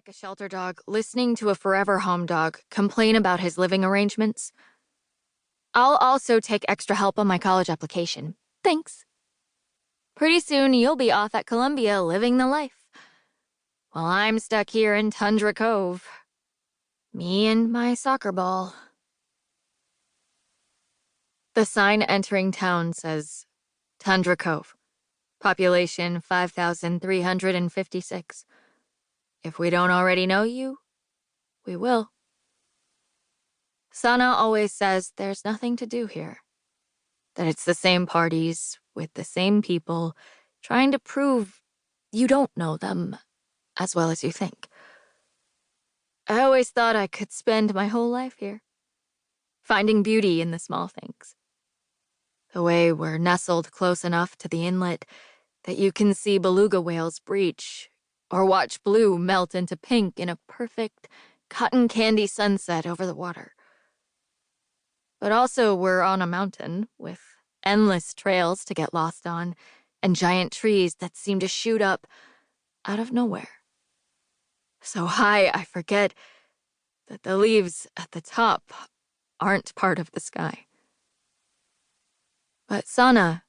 like a shelter dog listening to a forever home dog complain about his living arrangements. I'll also take extra help on my college application. Thanks. Pretty soon you'll be off at Columbia living the life, while I'm stuck here in Tundra Cove. Me and my soccer ball. The sign entering town says, Tundra Cove. Population 5,356. If we don't already know you, we will. Sana always says there's nothing to do here. That it's the same parties, with the same people, trying to prove you don't know them as well as you think. I always thought I could spend my whole life here, finding beauty in the small things. The way we're nestled close enough to the inlet that you can see beluga whales breach, or watch blue melt into pink in a perfect cotton candy sunset over the water. But also we're on a mountain with endless trails to get lost on and giant trees that seem to shoot up out of nowhere. So high I forget that the leaves at the top aren't part of the sky. But Sana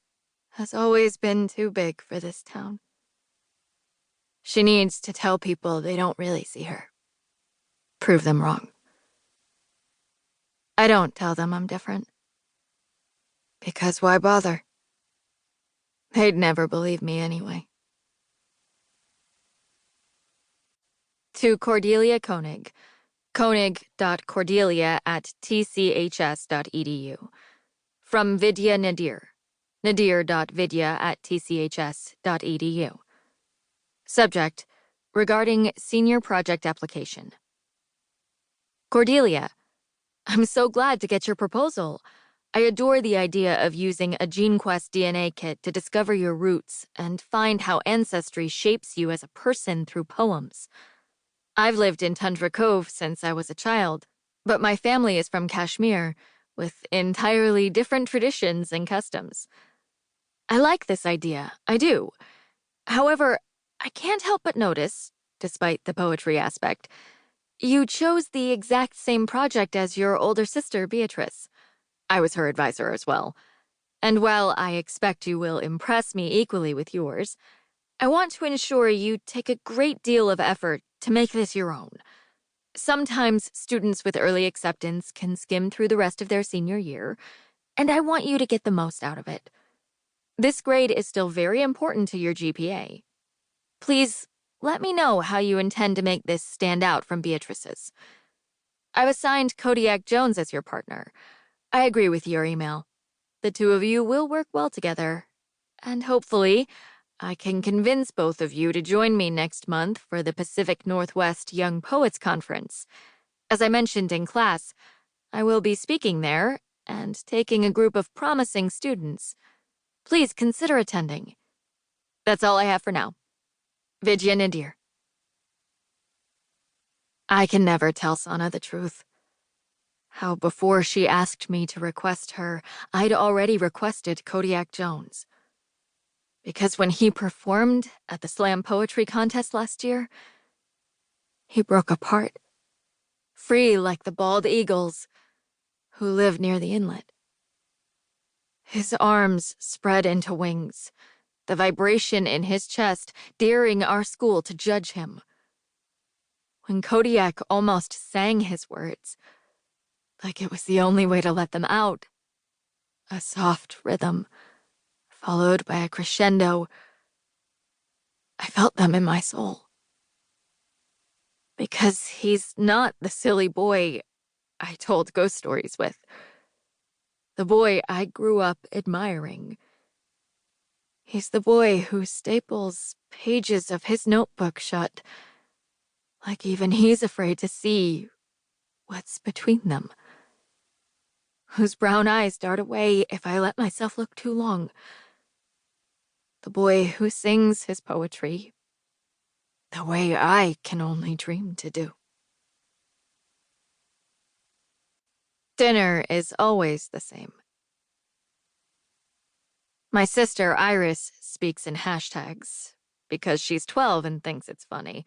has always been too big for this town. She needs to tell people they don't really see her. Prove them wrong. I don't tell them I'm different. Because why bother? They'd never believe me anyway. To Cordelia Koenig, koenig.cordelia@tchs.edu. From Vidya Nadir, nadir.vidya@tchs.edu. Subject, regarding senior project application. Cordelia, I'm so glad to get your proposal. I adore the idea of using a GeneQuest DNA kit to discover your roots and find how ancestry shapes you as a person through poems. I've lived in Tundra Cove since I was a child, but my family is from Kashmir, with entirely different traditions and customs. I like this idea, I do. However, I can't help but notice, despite the poetry aspect, you chose the exact same project as your older sister, Beatrice. I was her advisor as well. And while I expect you will impress me equally with yours, I want to ensure you take a great deal of effort to make this your own. Sometimes students with early acceptance can skim through the rest of their senior year, and I want you to get the most out of it. This grade is still very important to your GPA. Please let me know how you intend to make this stand out from Beatrice's. I've assigned Kodiak Jones as your partner. I agree with your email. The two of you will work well together, and hopefully, I can convince both of you to join me next month for the Pacific Northwest Young Poets Conference. As I mentioned in class, I will be speaking there and taking a group of promising students. Please consider attending. That's all I have for now. Vidya Nadir. I can never tell Sana the truth. How before she asked me to request her, I'd already requested Kodiak Jones. Because when he performed at the slam poetry contest last year, he broke apart, free like the bald eagles who live near the inlet. His arms spread into wings, the vibration in his chest daring our school to judge him. When Kodiak almost sang his words, like it was the only way to let them out, a soft rhythm, followed by a crescendo, I felt them in my soul. Because he's not the silly boy I told ghost stories with. The boy I grew up admiring. He's the boy who staples pages of his notebook shut, like even he's afraid to see what's between them. Whose brown eyes dart away if I let myself look too long. The boy who sings his poetry the way I can only dream to do. Dinner is always the same. My sister Iris speaks in hashtags because she's 12 and thinks it's funny.